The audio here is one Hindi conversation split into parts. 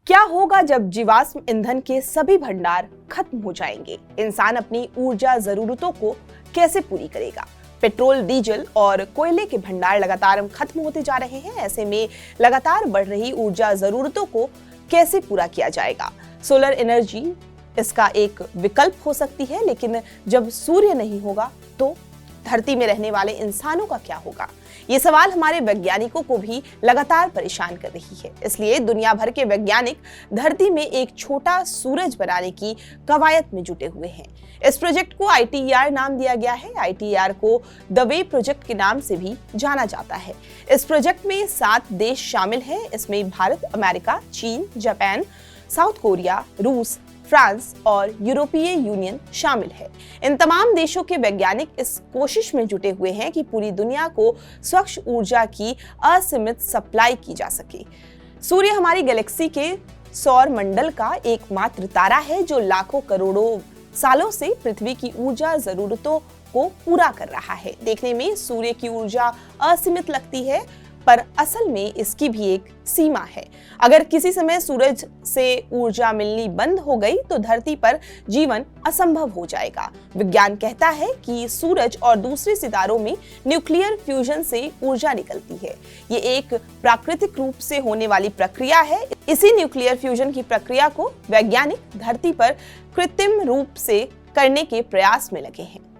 क्या होगा जब जीवाश्म ईंधन के सभी भंडार खत्म हो जाएंगे? इंसान अपनी ऊर्जा जरूरतों को कैसे पूरी करेगा? पेट्रोल, डीजल और कोयले के भंडार लगातार खत्म होते जा रहे हैं। ऐसे में लगातार बढ़ रही ऊर्जा जरूरतों को कैसे पूरा किया जाएगा? सोलर एनर्जी इसका एक विकल्प हो सकती है, लेकिन जब सूर्य नहीं होगा तो धरती में रहने वाले इंसानों का क्या होगा? ये सवाल हमारे वैज्ञानिकों को भी लगातार परेशान कर रही है। इसलिए दुनिया भर के वैज्ञानिक धरती में एक छोटा सूरज बनाने की कवायद में जुटे हुए हैं। इस प्रोजेक्ट को ITER नाम दिया गया है। ITER को द वे प्रोजेक्ट के नाम से भी जाना जाता है। इस प्रोजेक्ट में 7 देश शामिल हैं। इसमें भारत, अमेरिका, चीन, जापान, साउथ कोरिया, रूस, फ्रांस और यूरोपीय यूनियन शामिल है। इन तमाम देशों के वैज्ञानिक इस कोशिश में जुटे हुए हैं कि पूरी दुनिया को स्वच्छ ऊर्जा की असीमित सप्लाई की जा सके। सूर्य हमारी गैलेक्सी के सौर मंडल का एकमात्र तारा है जो लाखों करोड़ों सालों से पृथ्वी की ऊर्जा जरूरतों को पूरा कर रहा है। देखने में सूर्य की ऊर्जा असीमित लगती है, पर असल में इसकी भी एक सीमा है। अगर किसी समय सूरज से ऊर्जा मिलनी बंद हो गई तो धरती पर जीवन असंभव हो जाएगा। विज्ञान कहता है कि सूरज और दूसरे सितारों में न्यूक्लियर फ्यूजन से ऊर्जा निकलती है। ये एक प्राकृतिक रूप से होने वाली प्रक्रिया है। इसी न्यूक्लियर फ्यूजन की प्रक्रिया को वैज्ञानिक धरती पर कृत्रिम रूप से करने के प्रयास में लगे हैं।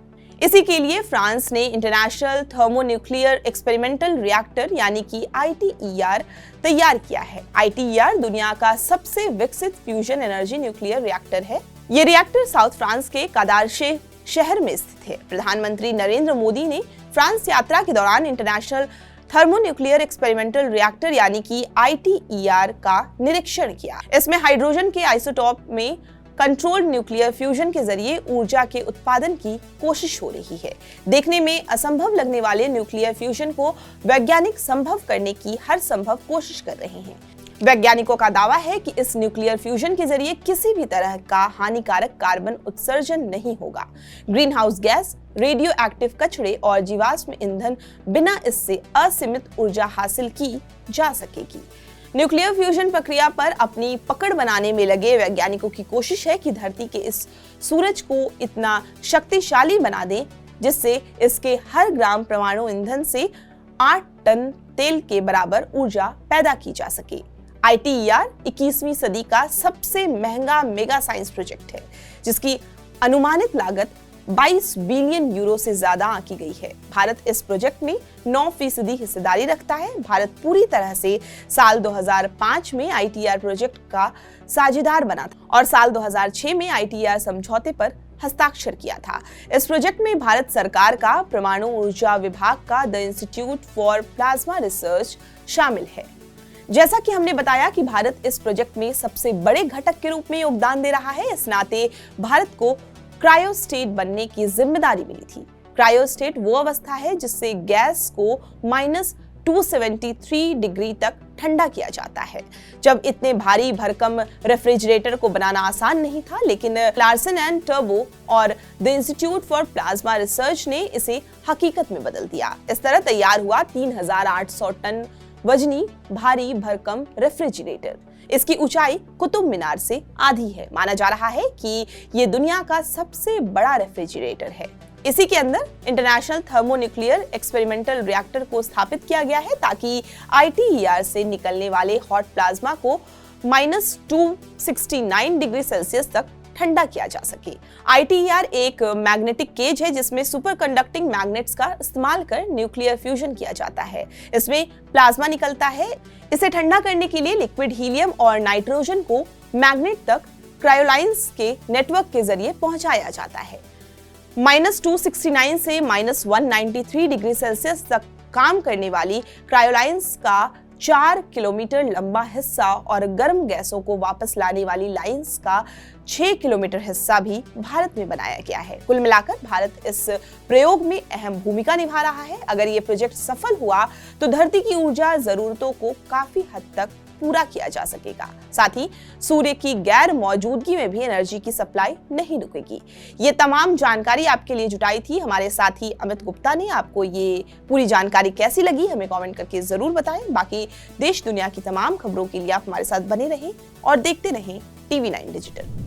इसी के लिए फ्रांस ने इंटरनेशनल थर्मोन्यूक्लियर एक्सपेरिमेंटल रिएक्टर यानी कि ITER तैयार किया है। ITER दुनिया का सबसे विकसित फ्यूजन एनर्जी न्यूक्लियर रिएक्टर है। ये रिएक्टर साउथ फ्रांस के कादार्शे शहर में स्थित है। प्रधानमंत्री नरेंद्र मोदी ने फ्रांस यात्रा के दौरान इंटरनेशनल थर्मोन्यूक्लियर एक्सपेरिमेंटल रिएक्टर यानी कि ITER का निरीक्षण किया। इसमें हाइड्रोजन के आइसोटोप में कंट्रोल्ड न्यूक्लियर फ्यूजन के जरिए ऊर्जा के उत्पादन की कोशिश हो रही है। देखने में असंभव लगने वाले न्यूक्लियर फ्यूजन को वैज्ञानिक संभव करने की हर संभव कोशिश कर रहे हैं। वैज्ञानिकों का दावा है कि इस न्यूक्लियर फ्यूजन के जरिए किसी भी तरह का हानिकारक कार्बन उत्सर्जन नहीं होगा। Green house gas, radio active कचरे और जीवाश्म ईंधन बिना इससे असीमित ऊर्जा हासिल की जा सकेगी। न्यूक्लियर फ्यूजन प्रक्रिया पर अपनी पकड़ बनाने में लगे वैज्ञानिकों की कोशिश है कि धरती के इस सूरज को इतना शक्तिशाली बना दें जिससे इसके हर ग्राम परमाणु ईंधन से 8 टन तेल के बराबर ऊर्जा पैदा की जा सके। ITER 21वीं सदी का सबसे महंगा मेगा साइंस प्रोजेक्ट है, जिसकी अनुमानित लागत 22 बिलियन यूरो से ज्यादा आंकी गई है। भारत इस प्रोजेक्ट में 9% हिस्सेदारी रखता है। भारत पूरी तरह से साल 2005 में ITER प्रोजेक्ट का साझेदार बना था और साल 2006 में ITER समझौते पर हस्ताक्षर किया था। इस प्रोजेक्ट में भारत सरकार का परमाणु ऊर्जा विभाग का the institute for plasma research शामिल है। जैसा कि हमने बताया कि भारत इस प्रोजेक्ट में सबसे बड़े घटक के रूप में योगदान दे रहा है। इस नाते भारत को क्रायोस्टेट बनने की जिम्मेदारी मिली थी। क्रायोस्टेट वो अवस्था है जिससे गैस को -273 डिग्री तक ठंडा किया जाता है। जब इतने भारी भरकम रेफ्रिजरेटर को बनाना आसान नहीं था, लेकिन लार्सन एंड टर्बो और the institute for plasma research ने इसे हकीकत में बदल दिया। इस तरह तैयार हुआ 3800 टन वजनी भारी भरकम रेफ्रिजरेटर। इसकी ऊंचाई कुतुब मीनार से आधी है। माना जा रहा है कि ये दुनिया का सबसे बड़ा रेफ्रिजरेटर है। इसी के अंदर इंटरनेशनल थर्मोन्यूक्लियर एक्सपेरिमेंटल रिएक्टर को स्थापित किया गया है ताकि ITER से निकलने वाले हॉट प्लाज्मा को -269 डिग्री सेल्सियस तक ठंडा किया जा सके। ITER एक मैग्नेटिक केज है जिसमें सुपर कंडक्टिंग मैग्नेट्स का इस्तेमाल कर न्यूक्लियर फ्यूजन किया जाता है। इसमें प्लाज्मा निकलता है। इसे ठंडा करने के लिए लिक्विड हीलियम और नाइट्रोजन को मैग्नेट तक क्रायोलाइंस के नेटवर्क के जरिए पहुंचाया जाता है। -269 से -193 डिग्री सेल्सियस तक काम करने वाली क्रायोलाइंस का 4 किलोमीटर लंबा हिस्सा और गर्म गैसों को वापस लाने वाली लाइंस का 6 किलोमीटर हिस्सा भी भारत में बनाया गया है। कुल मिलाकर भारत इस प्रयोग में अहम भूमिका निभा रहा है। अगर ये प्रोजेक्ट सफल हुआ तो धरती की ऊर्जा जरूरतों को काफी हद तक पूरा किया जा सकेगा। साथ ही सूर्य की गैर मौजूदगी में भी एनर्जी की सप्लाई नहीं रुकेगी। ये तमाम जानकारी आपके लिए जुटाई थी हमारे साथी अमित गुप्ता ने। आपको ये पूरी जानकारी कैसी लगी हमें कमेंट करके जरूर बताएं। बाकी देश दुनिया की तमाम खबरों के लिए आप हमारे साथ बने रहें और देखते रहें TV9 डिजिटल।